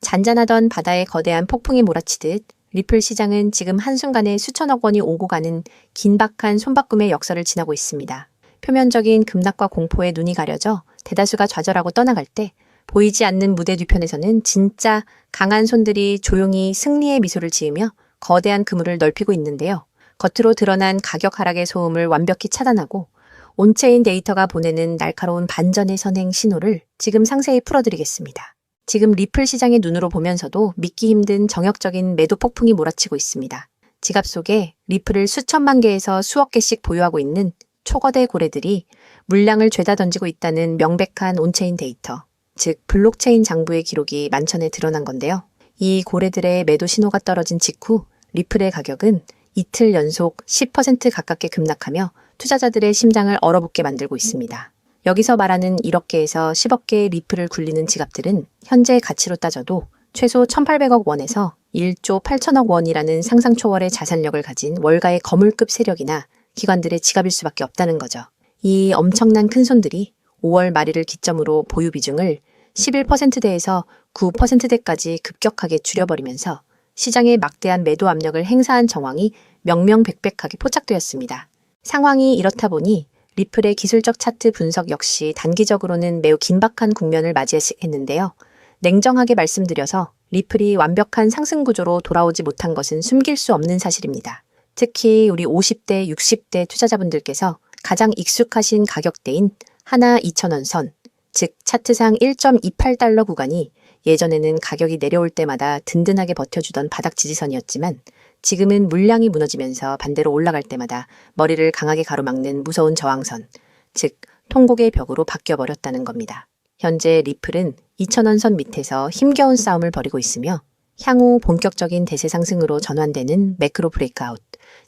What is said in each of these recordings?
잔잔하던 바다에 거대한 폭풍이 몰아치듯 리플 시장은 지금 한순간에 수천억 원이 오고 가는 긴박한 손바꿈의 역설을 지나고 있습니다. 표면적인 급락과 공포에 눈이 가려져 대다수가 좌절하고 떠나갈 때 보이지 않는 무대 뒤편에서는 진짜 강한 손들이 조용히 승리의 미소를 지으며 거대한 그물을 넓히고 있는데요. 겉으로 드러난 가격 하락의 소음을 완벽히 차단하고 온체인 데이터가 보내는 날카로운 반전의 선행 신호를 지금 상세히 풀어드리겠습니다. 지금 리플 시장의 눈으로 보면서도 믿기 힘든 정역적인 매도 폭풍이 몰아치고 있습니다. 지갑 속에 리플을 수천만 개에서 수억 개씩 보유하고 있는 초거대 고래들이 물량을 죄다 던지고 있다는 명백한 온체인 데이터, 즉 블록체인 장부의 기록이 만천에 드러난 건데요. 이 고래들의 매도 신호가 떨어진 직후 리플의 가격은 이틀 연속 10% 가깝게 급락하며 투자자들의 심장을 얼어붙게 만들고 있습니다. 여기서 말하는 1억 개에서 10억 개의 리플을 굴리는 지갑들은 현재 가치로 따져도 최소 1,800억 원에서 1조 8천억 원이라는 상상 초월의 자산력을 가진 월가의 거물급 세력이나 기관들의 지갑일 수밖에 없다는 거죠. 이 엄청난 큰손들이 5월 말일을 기점으로 보유 비중을 11%대에서 9%대까지 급격하게 줄여버리면서 시장에 막대한 매도 압력을 행사한 정황이 명명백백하게 포착되었습니다. 상황이 이렇다 보니 리플의 기술적 차트 분석 역시 단기적으로는 매우 긴박한 국면을 맞이했는데요. 냉정하게 말씀드려서 리플이 완벽한 상승 구조로 돌아오지 못한 것은 숨길 수 없는 사실입니다. 특히 우리 50대, 60대 투자자분들께서 가장 익숙하신 가격대인 하나 2,000원 선, 즉 차트상 1.28달러 구간이 예전에는 가격이 내려올 때마다 든든하게 버텨주던 바닥 지지선이었지만 지금은 물량이 무너지면서 반대로 올라갈 때마다 머리를 강하게 가로막는 무서운 저항선, 즉 통곡의 벽으로 바뀌어버렸다는 겁니다. 현재 리플은 2,000원 선 밑에서 힘겨운 싸움을 벌이고 있으며 향후 본격적인 대세 상승으로 전환되는 매크로 브레이크아웃,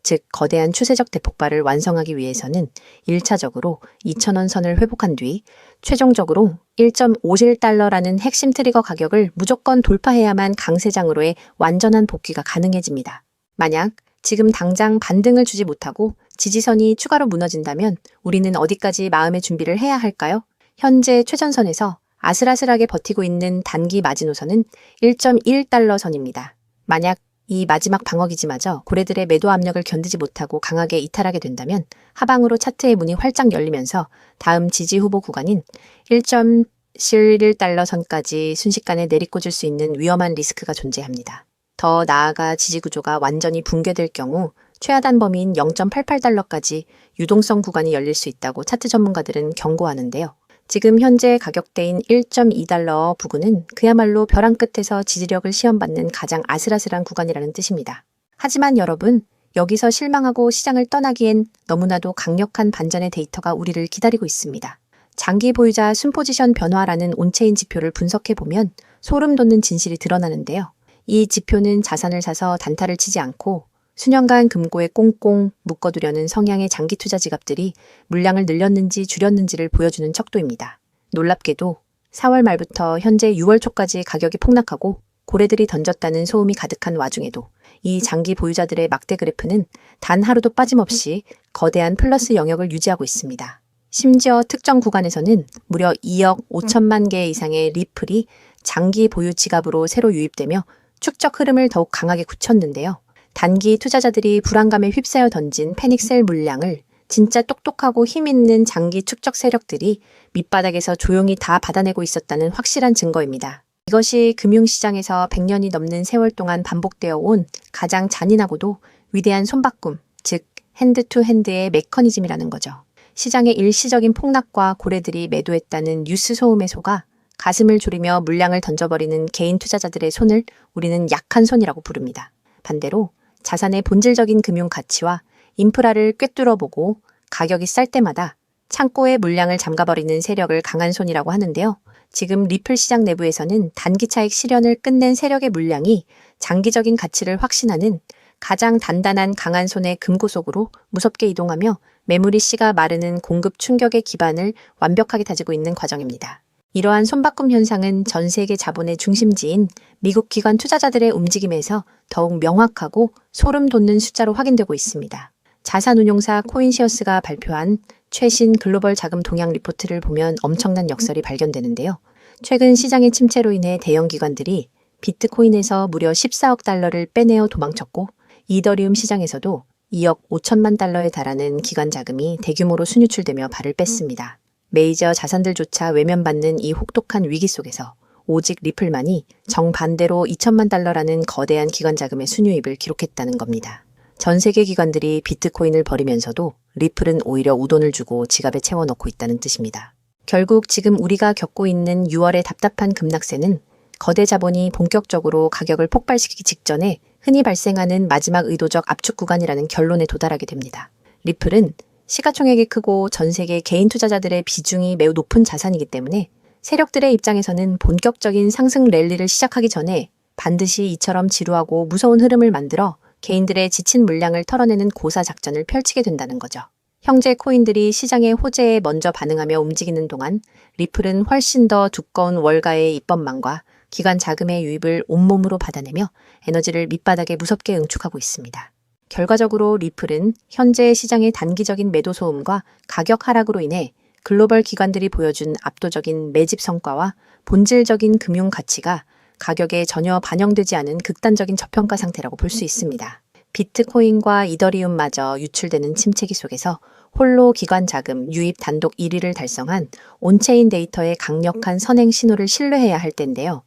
즉 거대한 추세적 대폭발을 완성하기 위해서는 1차적으로 2,000원 선을 회복한 뒤 최종적으로 1.57달러라는 핵심 트리거 가격을 무조건 돌파해야만 강세장으로의 완전한 복귀가 가능해집니다. 만약 지금 당장 반등을 주지 못하고 지지선이 추가로 무너진다면 우리는 어디까지 마음의 준비를 해야 할까요? 현재 최전선에서 아슬아슬하게 버티고 있는 단기 마지노선은 1.1달러 선입니다. 만약 이 마지막 방어기지마저 고래들의 매도 압력을 견디지 못하고 강하게 이탈하게 된다면 하방으로 차트의 문이 활짝 열리면서 다음 지지 후보 구간인 1.11달러 선까지 순식간에 내리꽂을 수 있는 위험한 리스크가 존재합니다. 더 나아가 지지구조가 완전히 붕괴될 경우 최하단 범위인 0.88달러까지 유동성 구간이 열릴 수 있다고 차트 전문가들은 경고하는데요. 지금 현재 가격대인 1.2달러 부근은 그야말로 벼랑 끝에서 지지력을 시험받는 가장 아슬아슬한 구간이라는 뜻입니다. 하지만 여러분, 여기서 실망하고 시장을 떠나기엔 너무나도 강력한 반전의 데이터가 우리를 기다리고 있습니다. 장기 보유자 순포지션 변화라는 온체인 지표를 분석해보면 소름 돋는 진실이 드러나는데요. 이 지표는 자산을 사서 단타를 치지 않고 수년간 금고에 꽁꽁 묶어두려는 성향의 장기 투자 지갑들이 물량을 늘렸는지 줄였는지를 보여주는 척도입니다. 놀랍게도 4월 말부터 현재 6월 초까지 가격이 폭락하고 고래들이 던졌다는 소음이 가득한 와중에도 이 장기 보유자들의 막대 그래프는 단 하루도 빠짐없이 거대한 플러스 영역을 유지하고 있습니다. 심지어 특정 구간에서는 무려 2억 5천만 개 이상의 리플이 장기 보유 지갑으로 새로 유입되며 축적 흐름을 더욱 강하게 굳혔는데요. 단기 투자자들이 불안감에 휩싸여 던진 패닉셀 물량을 진짜 똑똑하고 힘있는 장기 축적 세력들이 밑바닥에서 조용히 다 받아내고 있었다는 확실한 증거입니다. 이것이 금융시장에서 100년이 넘는 세월 동안 반복되어 온 가장 잔인하고도 위대한 손바꿈, 즉 핸드 투 핸드의 메커니즘이라는 거죠. 시장의 일시적인 폭락과 고래들이 매도했다는 뉴스 소음에 속아 가슴을 졸이며 물량을 던져버리는 개인 투자자들의 손을 우리는 약한 손이라고 부릅니다. 반대로 자산의 본질적인 금융 가치와 인프라를 꿰뚫어보고 가격이 쌀 때마다 창고에 물량을 잠가버리는 세력을 강한 손이라고 하는데요. 지금 리플 시장 내부에서는 단기 차익 실현을 끝낸 세력의 물량이 장기적인 가치를 확신하는 가장 단단한 강한 손의 금고 속으로 무섭게 이동하며 매물이 씨가 마르는 공급 충격의 기반을 완벽하게 다지고 있는 과정입니다. 이러한 손바꿈 현상은 전 세계 자본의 중심지인 미국 기관 투자자들의 움직임에서 더욱 명확하고 소름 돋는 숫자로 확인되고 있습니다. 자산운용사 코인시어스가 발표한 최신 글로벌 자금 동향 리포트를 보면 엄청난 역설이 발견되는데요. 최근 시장의 침체로 인해 대형 기관들이 비트코인에서 무려 14억 달러를 빼내어 도망쳤고 이더리움 시장에서도 2억 5천만 달러에 달하는 기관 자금이 대규모로 순유출되며 발을 뺐습니다. 메이저 자산들조차 외면받는 이 혹독한 위기 속에서 오직 리플만이 정반대로 2천만 달러라는 거대한 기관 자금의 순유입을 기록했다는 겁니다. 전 세계 기관들이 비트코인을 버리면서도 리플은 오히려 우돈을 주고 지갑에 채워넣고 있다는 뜻입니다. 결국 지금 우리가 겪고 있는 6월의 답답한 급락세는 거대 자본이 본격적으로 가격을 폭발시키기 직전에 흔히 발생하는 마지막 의도적 압축 구간이라는 결론에 도달하게 됩니다. 리플은 시가총액이 크고 전 세계 개인 투자자들의 비중이 매우 높은 자산이기 때문에 세력들의 입장에서는 본격적인 상승 랠리를 시작하기 전에 반드시 이처럼 지루하고 무서운 흐름을 만들어 개인들의 지친 물량을 털어내는 고사 작전을 펼치게 된다는 거죠. 형제 코인들이 시장의 호재에 먼저 반응하며 움직이는 동안 리플은 훨씬 더 두꺼운 월가의 입법망과 기관 자금의 유입을 온몸으로 받아내며 에너지를 밑바닥에 무섭게 응축하고 있습니다. 결과적으로 리플은 현재 시장의 단기적인 매도 소음과 가격 하락으로 인해 글로벌 기관들이 보여준 압도적인 매집 성과와 본질적인 금융 가치가 가격에 전혀 반영되지 않은 극단적인 저평가 상태라고 볼 수 있습니다. 비트코인과 이더리움마저 유출되는 침체기 속에서 홀로 기관 자금 유입 단독 1위를 달성한 온체인 데이터의 강력한 선행 신호를 신뢰해야 할 텐데요.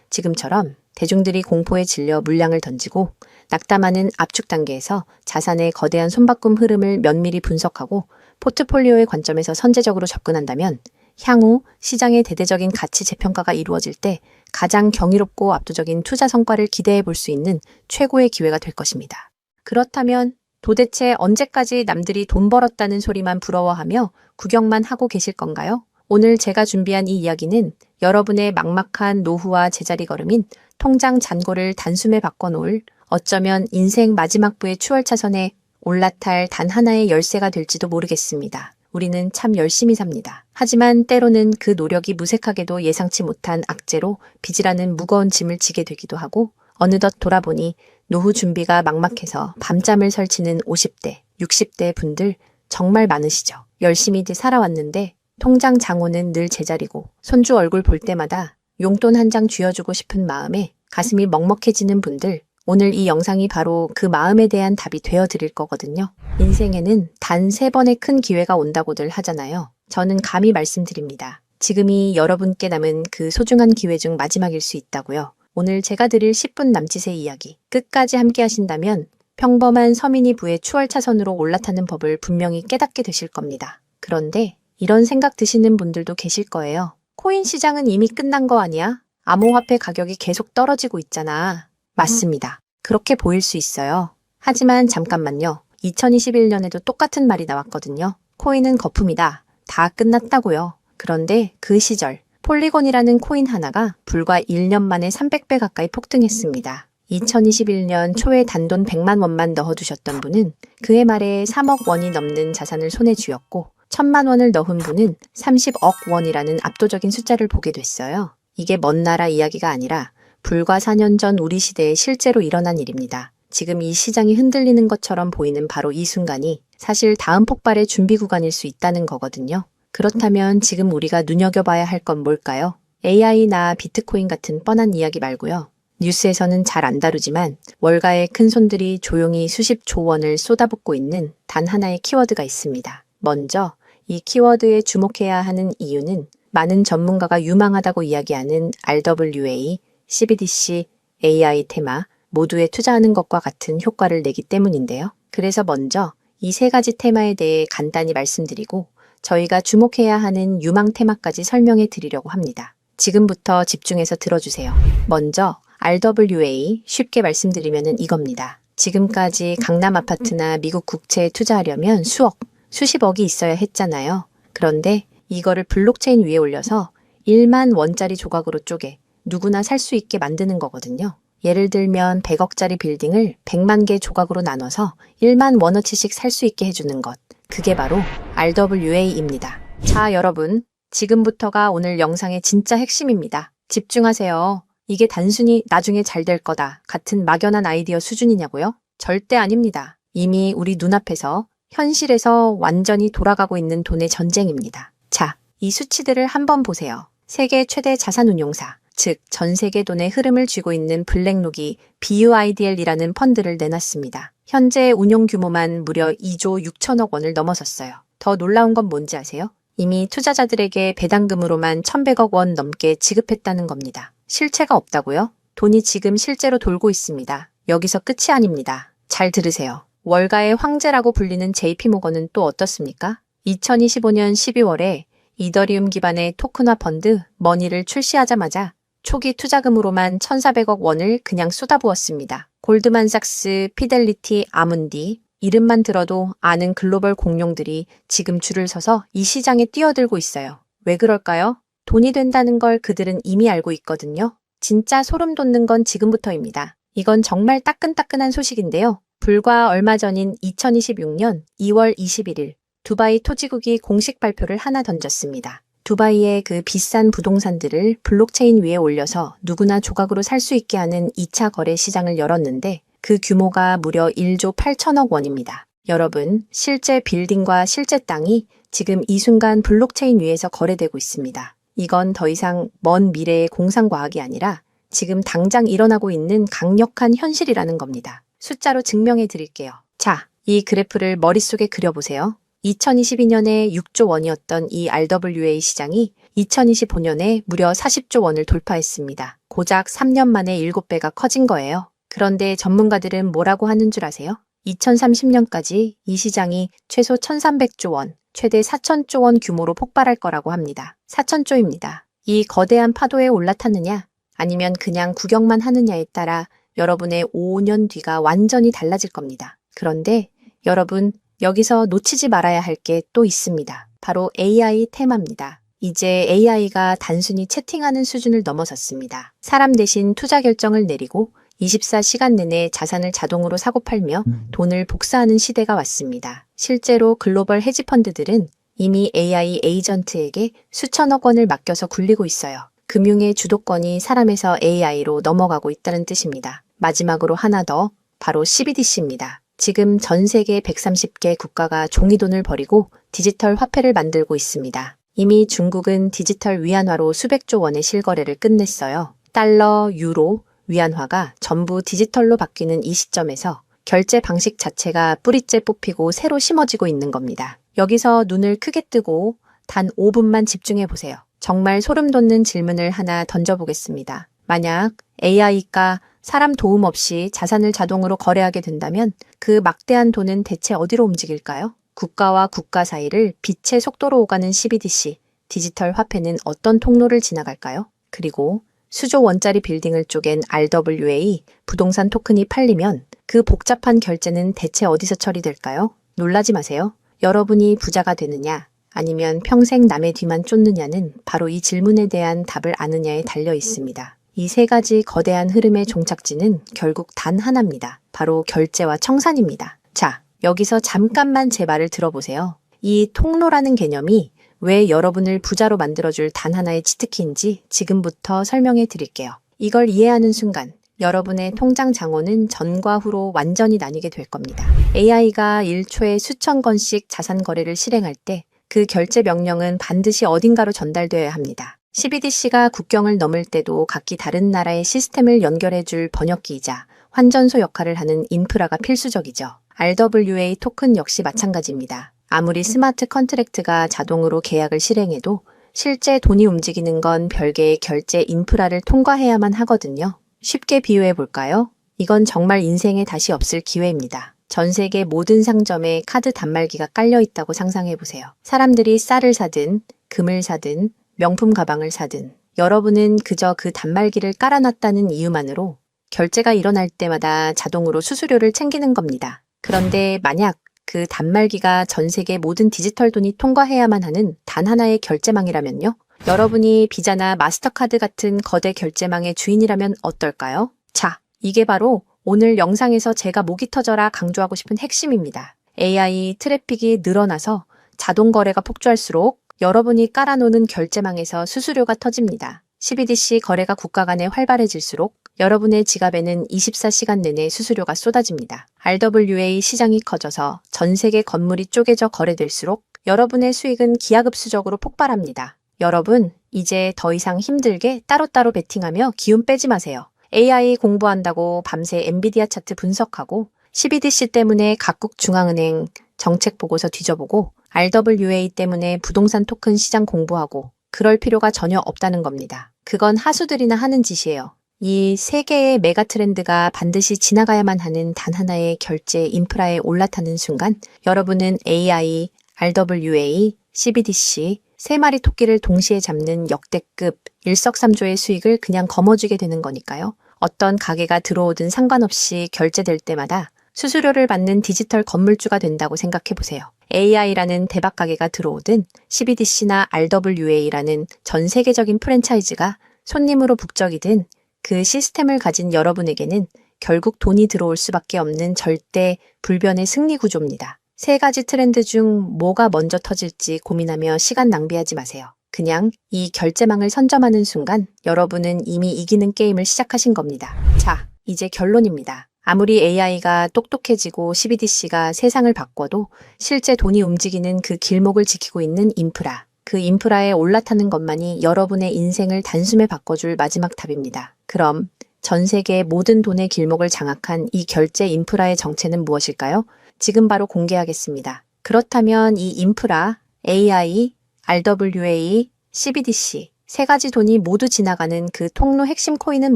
지금처럼 대중들이 공포에 질려 물량을 던지고 낙담하는 압축 단계에서 자산의 거대한 손바꿈 흐름을 면밀히 분석하고 포트폴리오의 관점에서 선제적으로 접근한다면 향후 시장의 대대적인 가치 재평가가 이루어질 때 가장 경이롭고 압도적인 투자 성과를 기대해 볼 수 있는 최고의 기회가 될 것입니다. 그렇다면 도대체 언제까지 남들이 돈 벌었다는 소리만 부러워하며 구경만 하고 계실 건가요? 오늘 제가 준비한 이 이야기는 여러분의 막막한 노후와 제자리 걸음인 통장 잔고를 단숨에 바꿔놓을 어쩌면 인생 마지막부의 추월차선에 올라탈 단 하나의 열쇠가 될지도 모르겠습니다. 우리는 참 열심히 삽니다. 하지만 때로는 그 노력이 무색하게도 예상치 못한 악재로 빚이라는 무거운 짐을 지게 되기도 하고 어느덧 돌아보니 노후 준비가 막막해서 밤잠을 설치는 50대, 60대 분들 정말 많으시죠. 열심히들 살아왔는데 통장 잔고는 늘 제자리고 손주 얼굴 볼 때마다 용돈 한 장 쥐어주고 싶은 마음에 가슴이 먹먹해지는 분들, 오늘 이 영상이 바로 그 마음에 대한 답이 되어드릴 거거든요. 인생에는 단 3번의 큰 기회가 온다고들 하잖아요. 저는 감히 말씀드립니다. 지금이 여러분께 남은 그 소중한 기회 중 마지막일 수 있다고요. 오늘 제가 드릴 10분 남짓의 이야기 끝까지 함께 하신다면 평범한 서민이 부의 추월차선으로 올라타는 법을 분명히 깨닫게 되실 겁니다. 그런데 이런 생각 드시는 분들도 계실 거예요. 코인 시장은 이미 끝난 거 아니야? 암호화폐 가격이 계속 떨어지고 있잖아. 맞습니다. 그렇게 보일 수 있어요. 하지만 잠깐만요. 2021년에도 똑같은 말이 나왔거든요. 코인은 거품이다. 다 끝났다고요. 그런데 그 시절 폴리곤이라는 코인 하나가 불과 1년 만에 300배 가까이 폭등했습니다. 2021년 초에 단돈 100만 원만 넣어두셨던 분은 그해 말에 3억 원이 넘는 자산을 손에 쥐었고 1000만 원을 넣은 분은 30억 원이라는 압도적인 숫자를 보게 됐어요. 이게 먼 나라 이야기가 아니라 불과 4년 전 우리 시대에 실제로 일어난 일입니다. 지금 이 시장이 흔들리는 것처럼 보이는 바로 이 순간이 사실 다음 폭발의 준비 구간일 수 있다는 거거든요. 그렇다면 지금 우리가 눈여겨봐야 할 건 뭘까요? AI나 비트코인 같은 뻔한 이야기 말고요. 뉴스에서는 잘 안 다루지만 월가의 큰 손들이 조용히 수십조 원을 쏟아붓고 있는 단 하나의 키워드가 있습니다. 먼저 이 키워드에 주목해야 하는 이유는 많은 전문가가 유망하다고 이야기하는 RWA, CBDC, AI 테마 모두에 투자하는 것과 같은 효과를 내기 때문인데요. 그래서 먼저 이 3가지 테마에 대해 간단히 말씀드리고 저희가 주목해야 하는 유망 테마까지 설명해 드리려고 합니다. 지금부터 집중해서 들어주세요. 먼저 RWA 쉽게 말씀드리면 이겁니다. 지금까지 강남 아파트나 미국 국채에 투자하려면 수억, 수십억이 있어야 했잖아요. 그런데 이거를 블록체인 위에 올려서 1만 원짜리 조각으로 쪼개 누구나 살 수 있게 만드는 거거든요. 예를 들면 100억짜리 빌딩을 100만 개 조각으로 나눠서 1만 원어치씩 살 수 있게 해주는 것. 그게 바로 RWA입니다. 자, 여러분. 지금부터가 오늘 영상의 진짜 핵심입니다. 집중하세요. 이게 단순히 나중에 잘 될 거다 같은 막연한 아이디어 수준이냐고요? 절대 아닙니다. 이미 우리 눈앞에서 현실에서 완전히 돌아가고 있는 돈의 전쟁입니다. 자, 이 수치들을 한번 보세요. 세계 최대 자산운용사 즉 전 세계 돈의 흐름을 쥐고 있는 블랙록이 BUIDL이라는 펀드를 내놨습니다. 현재 운용 규모만 무려 2조 6천억 원을 넘어섰어요. 더 놀라운 건 뭔지 아세요? 이미 투자자들에게 배당금으로만 1,100억 원 넘게 지급했다는 겁니다. 실체가 없다고요? 돈이 지금 실제로 돌고 있습니다. 여기서 끝이 아닙니다. 잘 들으세요. 월가의 황제라고 불리는 JP모건은 또 어떻습니까? 2025년 12월에 이더리움 기반의 토큰화 펀드 머니를 출시하자마자 초기 투자금으로만 1,400억 원을 그냥 쏟아부었습니다. 골드만삭스, 피델리티, 아문디, 이름만 들어도 아는 글로벌 공룡들이 지금 줄을 서서 이 시장에 뛰어들고 있어요. 왜 그럴까요? 돈이 된다는 걸 그들은 이미 알고 있거든요. 진짜 소름 돋는 건 지금부터입니다. 이건 정말 따끈따끈한 소식인데요. 불과 얼마 전인 2026년 2월 21일 두바이 토지국이 공식 발표를 하나 던졌습니다. 두바이의 그 비싼 부동산들을 블록체인 위에 올려서 누구나 조각으로 살 수 있게 하는 2차 거래 시장을 열었는데 그 규모가 무려 1조 8천억 원입니다. 여러분, 실제 빌딩과 실제 땅이 지금 이 순간 블록체인 위에서 거래되고 있습니다. 이건 더 이상 먼 미래의 공상과학이 아니라 지금 당장 일어나고 있는 강력한 현실이라는 겁니다. 숫자로 증명해 드릴게요. 자, 이 그래프를 머릿속에 그려보세요. 2022년에 6조 원이었던 이 RWA 시장이 2025년에 무려 40조 원을 돌파했습니다. 고작 3년 만에 7배가 커진 거예요. 그런데 전문가들은 뭐라고 하는 줄 아세요? 2030년까지 이 시장이 최소 1,300조 원, 최대 4,000조 원 규모로 폭발할 거라고 합니다. 4,000조입니다. 이 거대한 파도에 올라탔느냐, 아니면 그냥 구경만 하느냐에 따라 여러분의 5년 뒤가 완전히 달라질 겁니다. 그런데 여러분, 여기서 놓치지 말아야 할 게 또 있습니다. 바로 AI 테마입니다. 이제 AI가 단순히 채팅하는 수준을 넘어섰습니다. 사람 대신 투자 결정을 내리고 24시간 내내 자산을 자동으로 사고팔며 돈을 복사하는 시대가 왔습니다. 실제로 글로벌 헤지펀드들은 이미 AI 에이전트에게 수천억 원을 맡겨서 굴리고 있어요. 금융의 주도권이 사람에서 AI로 넘어가고 있다는 뜻입니다. 마지막으로 하나 더, 바로 CBDC입니다. 지금 전 세계 130개 국가가 종이돈을 버리고 디지털 화폐를 만들고 있습니다. 이미 중국은 디지털 위안화로 수백조 원의 실거래를 끝냈어요. 달러, 유로, 위안화가 전부 디지털로 바뀌는 이 시점에서 결제 방식 자체가 뿌리째 뽑히고 새로 심어지고 있는 겁니다. 여기서 눈을 크게 뜨고 단 5분만 집중해 보세요. 정말 소름 돋는 질문을 하나 던져보겠습니다. 만약 AI가 사람 도움 없이 자산을 자동으로 거래하게 된다면 그 막대한 돈은 대체 어디로 움직일까요? 국가와 국가 사이를 빛의 속도로 오가는 CBDC, 디지털 화폐는 어떤 통로를 지나갈까요? 그리고 수조 원짜리 빌딩을 쪼갠 RWA, 부동산 토큰이 팔리면 그 복잡한 결제는 대체 어디서 처리될까요? 놀라지 마세요. 여러분이 부자가 되느냐, 아니면 평생 남의 뒤만 쫓느냐는 바로 이 질문에 대한 답을 아느냐에 달려 있습니다. 이 세 가지 거대한 흐름의 종착지는 결국 단 하나입니다. 바로 결제와 청산입니다. 자, 여기서 잠깐만 제 말을 들어보세요. 이 통로라는 개념이 왜 여러분을 부자로 만들어줄 단 하나의 치트키인지 지금부터 설명해 드릴게요. 이걸 이해하는 순간 여러분의 통장 장원은 전과 후로 완전히 나뉘게 될 겁니다. AI가 1초에 수천 건씩 자산 거래를 실행할 때 그 결제 명령은 반드시 어딘가로 전달되어야 합니다. CBDC가 국경을 넘을 때도 각기 다른 나라의 시스템을 연결해줄 번역기이자 환전소 역할을 하는 인프라가 필수적이죠. RWA 토큰 역시 마찬가지입니다. 아무리 스마트 컨트랙트가 자동으로 계약을 실행해도 실제 돈이 움직이는 건 별개의 결제 인프라를 통과해야만 하거든요. 쉽게 비유해 볼까요? 이건 정말 인생에 다시 없을 기회입니다. 전 세계 모든 상점에 카드 단말기가 깔려 있다고 상상해 보세요. 사람들이 쌀을 사든, 금을 사든, 명품 가방을 사든 여러분은 그저 그 단말기를 깔아놨다는 이유만으로 결제가 일어날 때마다 자동으로 수수료를 챙기는 겁니다. 그런데 만약 그 단말기가 전 세계 모든 디지털 돈이 통과해야만 하는 단 하나의 결제망이라면요? 여러분이 비자나 마스터카드 같은 거대 결제망의 주인이라면 어떨까요? 자, 이게 바로 오늘 영상에서 제가 목이 터져라 강조하고 싶은 핵심입니다. AI 트래픽이 늘어나서 자동 거래가 폭주할수록 여러분이 깔아놓는 결제망에서 수수료가 터집니다. CBDC 거래가 국가 간에 활발해질수록 여러분의 지갑에는 24시간 내내 수수료가 쏟아집니다. RWA 시장이 커져서 전 세계 건물이 쪼개져 거래될수록 여러분의 수익은 기하급수적으로 폭발합니다. 여러분, 이제 더 이상 힘들게 따로따로 베팅하며 기운 빼지 마세요. AI 공부한다고 밤새 엔비디아 차트 분석하고 12DC 때문에 각국 중앙은행 정책 보고서 뒤져보고 RWA 때문에 부동산 토큰 시장 공부하고 그럴 필요가 전혀 없다는 겁니다. 그건 하수들이나 하는 짓이에요. 이 세 개의 메가 트렌드가 반드시 지나가야만 하는 단 하나의 결제 인프라에 올라타는 순간 여러분은 AI, RWA, CBDC 세 마리 토끼를 동시에 잡는 역대급 일석삼조의 수익을 그냥 거머쥐게 되는 거니까요. 어떤 가게가 들어오든 상관없이 결제될 때마다 수수료를 받는 디지털 건물주가 된다고 생각해 보세요. AI라는 대박 가게가 들어오든 CBDC나 RWA라는 전 세계적인 프랜차이즈가 손님으로 북적이든 그 시스템을 가진 여러분에게는 결국 돈이 들어올 수밖에 없는 절대 불변의 승리 구조입니다. 세 가지 트렌드 중 뭐가 먼저 터질지 고민하며 시간 낭비하지 마세요. 그냥 이 결제망을 선점하는 순간 여러분은 이미 이기는 게임을 시작하신 겁니다. 자, 이제 결론입니다. 아무리 AI가 똑똑해지고 CBDC가 세상을 바꿔도 실제 돈이 움직이는 그 길목을 지키고 있는 인프라, 그 인프라에 올라타는 것만이 여러분의 인생을 단숨에 바꿔줄 마지막 답입니다. 그럼 전 세계의 모든 돈의 길목을 장악한 이 결제 인프라의 정체는 무엇일까요? 지금 바로 공개하겠습니다. 그렇다면 이 인프라, AI, RWA, CBDC 세 가지 돈이 모두 지나가는 그 통로 핵심 코인은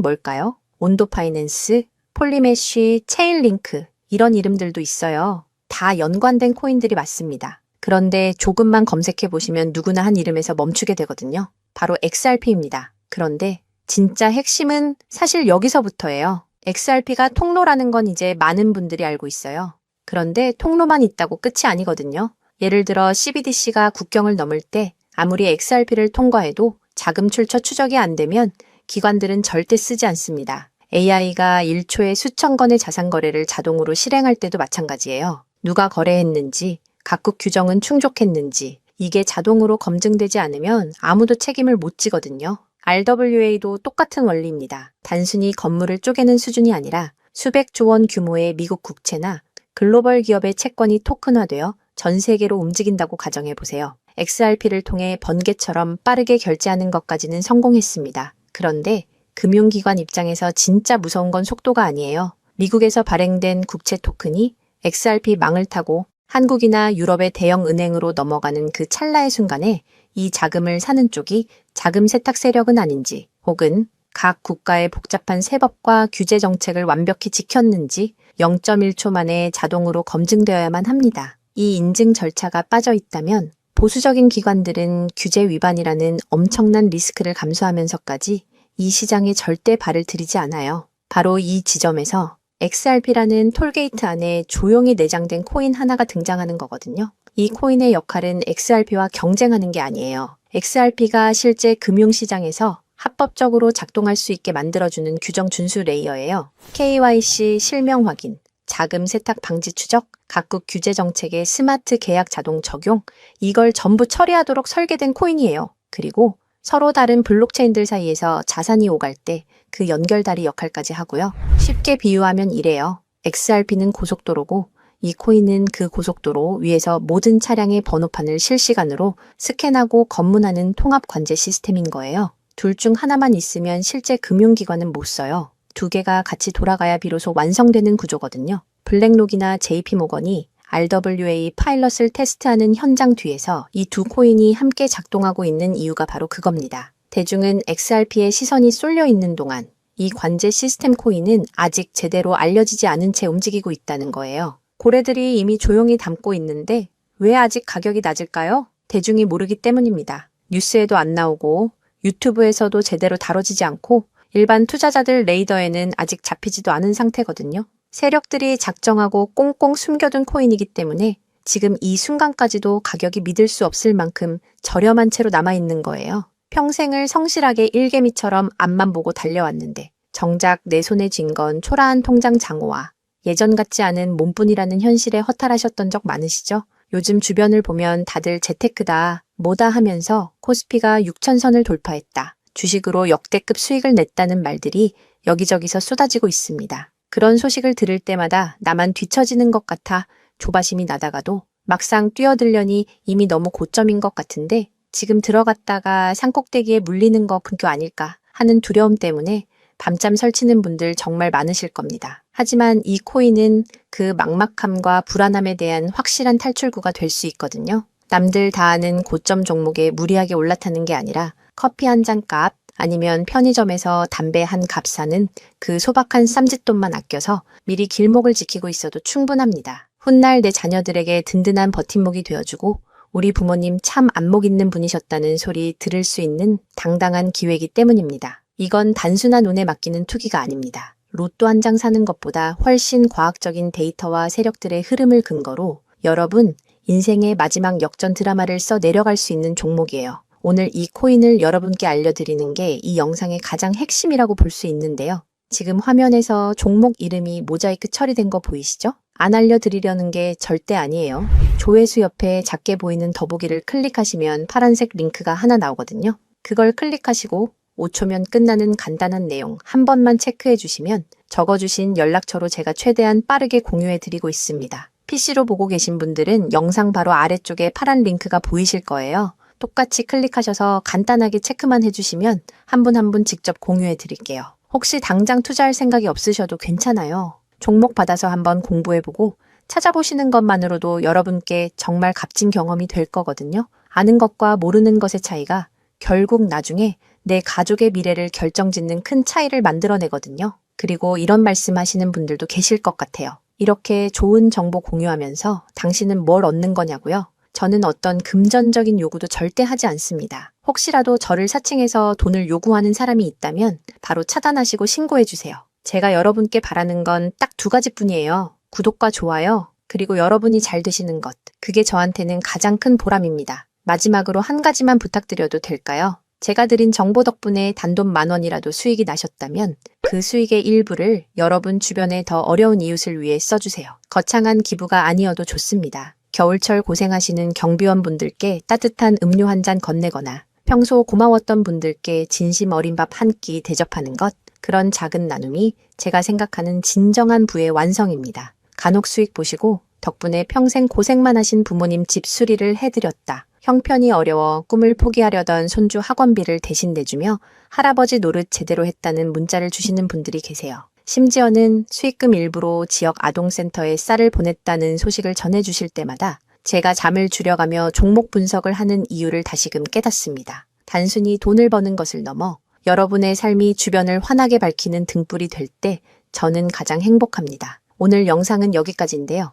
뭘까요? 온도 파이낸스, 폴리메쉬, 체인링크 이런 이름들도 있어요. 다 연관된 코인들이 맞습니다. 그런데 조금만 검색해 보시면 누구나 한 이름에서 멈추게 되거든요. 바로 XRP입니다. 그런데 진짜 핵심은 사실 여기서부터예요. XRP가 통로라는 건 이제 많은 분들이 알고 있어요. 그런데 통로만 있다고 끝이 아니거든요. 예를 들어 CBDC가 국경을 넘을 때 아무리 XRP를 통과해도 자금 출처 추적이 안 되면 기관들은 절대 쓰지 않습니다. AI가 1초에 수천 건의 자산 거래를 자동으로 실행할 때도 마찬가지예요. 누가 거래했는지, 각국 규정은 충족했는지 이게 자동으로 검증되지 않으면 아무도 책임을 못 지거든요. RWA도 똑같은 원리입니다. 단순히 건물을 쪼개는 수준이 아니라 수백 조 원 규모의 미국 국채나 글로벌 기업의 채권이 토큰화되어 전 세계로 움직인다고 가정해보세요. XRP를 통해 번개처럼 빠르게 결제하는 것까지는 성공했습니다. 그런데 금융기관 입장에서 진짜 무서운 건 속도가 아니에요. 미국에서 발행된 국채 토큰이 XRP 망을 타고 한국이나 유럽의 대형 은행으로 넘어가는 그 찰나의 순간에 이 자금을 사는 쪽이 자금 세탁 세력은 아닌지 혹은 각 국가의 복잡한 세법과 규제 정책을 완벽히 지켰는지 0.1초 만에 자동으로 검증되어야만 합니다. 이 인증 절차가 빠져 있다면 보수적인 기관들은 규제 위반이라는 엄청난 리스크를 감수하면서까지 이 시장에 절대 발을 들이지 않아요. 바로 이 지점에서 XRP라는 톨게이트 안에 조용히 내장된 코인 하나가 등장하는 거거든요. 이 코인의 역할은 XRP와 경쟁하는 게 아니에요. XRP가 실제 금융시장에서 합법적으로 작동할 수 있게 만들어주는 규정 준수 레이어예요. KYC 실명 확인, 자금 세탁 방지 추적, 각국 규제 정책의 스마트 계약 자동 적용, 이걸 전부 처리하도록 설계된 코인이에요. 그리고 서로 다른 블록체인들 사이에서 자산이 오갈 때 그 연결다리 역할까지 하고요. 쉽게 비유하면 이래요. XRP는 고속도로고 이 코인은 그 고속도로 위에서 모든 차량의 번호판을 실시간으로 스캔하고 검문하는 통합 관제 시스템인 거예요. 둘 중 하나만 있으면 실제 금융기관은 못 써요. 두 개가 같이 돌아가야 비로소 완성되는 구조거든요. 블랙록이나 JP모건이 RWA 파일럿을 테스트하는 현장 뒤에서 이 두 코인이 함께 작동하고 있는 이유가 바로 그겁니다. 대중은 XRP에 시선이 쏠려 있는 동안 이 관제 시스템 코인은 아직 제대로 알려지지 않은 채 움직이고 있다는 거예요. 고래들이 이미 조용히 담고 있는데 왜 아직 가격이 낮을까요? 대중이 모르기 때문입니다. 뉴스에도 안 나오고 유튜브에서도 제대로 다뤄지지 않고 일반 투자자들 레이더에는 아직 잡히지도 않은 상태거든요. 세력들이 작정하고 꽁꽁 숨겨둔 코인이기 때문에 지금 이 순간까지도 가격이 믿을 수 없을 만큼 저렴한 채로 남아있는 거예요. 평생을 성실하게 일개미처럼 앞만 보고 달려왔는데 정작 내 손에 쥔 건 초라한 통장 잔고와 예전 같지 않은 몸뿐이라는 현실에 허탈하셨던 적 많으시죠? 요즘 주변을 보면 다들 재테크다, 뭐다 하면서 코스피가 6,000선을 돌파했다, 주식으로 역대급 수익을 냈다는 말들이 여기저기서 쏟아지고 있습니다. 그런 소식을 들을 때마다 나만 뒤처지는 것 같아 조바심이 나다가도 막상 뛰어들려니 이미 너무 고점인 것 같은데 지금 들어갔다가 산꼭대기에 물리는 거 근교 아닐까 하는 두려움 때문에 밤잠 설치는 분들 정말 많으실 겁니다. 하지만 이 코인은 그 막막함과 불안함에 대한 확실한 탈출구가 될 수 있거든요. 남들 다 아는 고점 종목에 무리하게 올라타는 게 아니라 커피 한 잔 값 아니면 편의점에서 담배 한 값 사는 그 소박한 쌈짓돈만 아껴서 미리 길목을 지키고 있어도 충분합니다. 훗날 내 자녀들에게 든든한 버팀목이 되어주고 우리 부모님 참 안목 있는 분이셨다는 소리 들을 수 있는 당당한 기회이기 때문입니다. 이건 단순한 운에 맡기는 투기가 아닙니다. 로또 한 장 사는 것보다 훨씬 과학적인 데이터와 세력들의 흐름을 근거로 여러분 인생의 마지막 역전 드라마를 써 내려갈 수 있는 종목이에요. 오늘 이 코인을 여러분께 알려드리는 게 이 영상의 가장 핵심이라고 볼 수 있는데요. 지금 화면에서 종목 이름이 모자이크 처리된 거 보이시죠? 안 알려드리려는 게 절대 아니에요. 조회수 옆에 작게 보이는 더보기를 클릭하시면 파란색 링크가 하나 나오거든요. 그걸 클릭하시고 5초면 끝나는 간단한 내용 한 번만 체크해 주시면 적어주신 연락처로 제가 최대한 빠르게 공유해 드리고 있습니다. PC로 보고 계신 분들은 영상 바로 아래쪽에 파란 링크가 보이실 거예요. 똑같이 클릭하셔서 간단하게 체크만 해주시면 한 분 한 분 직접 공유해 드릴게요. 혹시 당장 투자할 생각이 없으셔도 괜찮아요. 종목 받아서 한번 공부해보고 찾아보시는 것만으로도 여러분께 정말 값진 경험이 될 거거든요. 아는 것과 모르는 것의 차이가 결국 나중에 내 가족의 미래를 결정짓는 큰 차이를 만들어내거든요. 그리고 이런 말씀하시는 분들도 계실 것 같아요. 이렇게 좋은 정보 공유하면서 당신은 뭘 얻는 거냐고요? 저는 어떤 금전적인 요구도 절대 하지 않습니다. 혹시라도 저를 사칭해서 돈을 요구하는 사람이 있다면 바로 차단하시고 신고해주세요. 제가 여러분께 바라는 건 딱 두 가지뿐이에요. 구독과 좋아요, 그리고 여러분이 잘 되시는 것. 그게 저한테는 가장 큰 보람입니다. 마지막으로 한 가지만 부탁드려도 될까요? 제가 드린 정보 덕분에 단돈 10,000원이라도 수익이 나셨다면 그 수익의 일부를 여러분 주변에 더 어려운 이웃을 위해 써주세요. 거창한 기부가 아니어도 좋습니다. 겨울철 고생하시는 경비원 분들께 따뜻한 음료 한 잔 건네거나 평소 고마웠던 분들께 진심 어린 밥 한 끼 대접하는 것, 그런 작은 나눔이 제가 생각하는 진정한 부의 완성입니다. 간혹 수익 보시고 덕분에 평생 고생만 하신 부모님 집 수리를 해드렸다. 형편이 어려워 꿈을 포기하려던 손주 학원비를 대신 내주며 할아버지 노릇 제대로 했다는 문자를 주시는 분들이 계세요. 심지어는 수익금 일부로 지역 아동센터에 쌀을 보냈다는 소식을 전해주실 때마다 제가 잠을 줄여가며 종목 분석을 하는 이유를 다시금 깨닫습니다. 단순히 돈을 버는 것을 넘어 여러분의 삶이 주변을 환하게 밝히는 등불이 될 때 저는 가장 행복합니다. 오늘 영상은 여기까지인데요.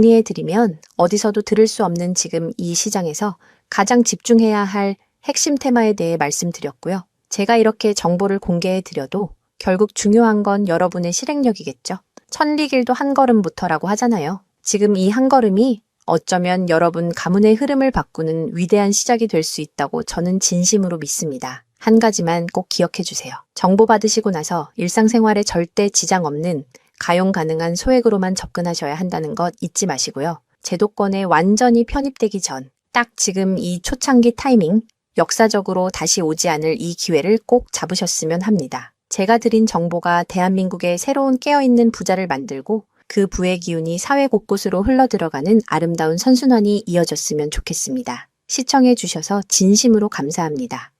정리해드리면 어디서도 들을 수 없는 지금 이 시장에서 가장 집중해야 할 핵심 테마에 대해 말씀드렸고요. 제가 이렇게 정보를 공개해드려도 결국 중요한 건 여러분의 실행력이겠죠. 천리길도 한 걸음부터라고 하잖아요. 지금 이 한 걸음이 어쩌면 여러분 가문의 흐름을 바꾸는 위대한 시작이 될 수 있다고 저는 진심으로 믿습니다. 한 가지만 꼭 기억해 주세요. 정보 받으시고 나서 일상생활에 절대 지장 없는 가용 가능한 소액으로만 접근하셔야 한다는 것 잊지 마시고요. 제도권에 완전히 편입되기 전, 딱 지금 이 초창기 타이밍, 역사적으로 다시 오지 않을 이 기회를 꼭 잡으셨으면 합니다. 제가 드린 정보가 대한민국의 새로운 깨어있는 부자를 만들고 그 부의 기운이 사회 곳곳으로 흘러들어가는 아름다운 선순환이 이어졌으면 좋겠습니다. 시청해 주셔서 진심으로 감사합니다.